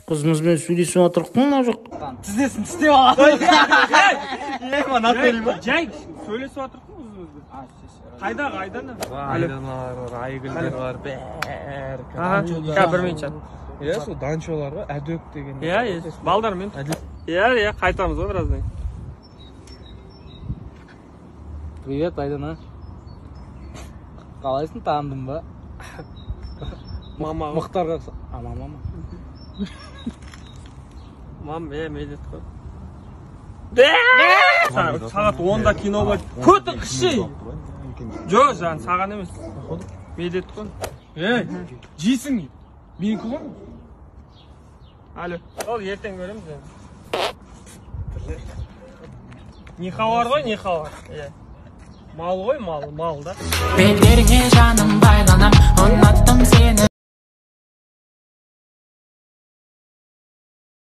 Қызымызбен сөйлесіп отырық қой мына жоқ. Тізесін тістеп алады. Жай сөйлесіп отырық қой қызымызбен. Қайдағы айдана? Айданалар бар, айгүлдер бар, бәрі. Бір минут. Иә, сол данчолар бар, әдөк деген. Иә, балдармен. Иә, қайтамыз ғой біраздан. Привет, Айдана. Қалайсың, таныдың ба? Мама. Мұхтарға... Мама. Мам, медет қой. Сағат 10-да кино болады. Көті қышей. Жоқ, жан, саған емес. Медет қой. Жейсің, менікі ғой? Алло, ол ертең көреміз. Нихауар ғой, нихауар. Мал ғой, мал да. Беттеріңе жаным байланам, ұнат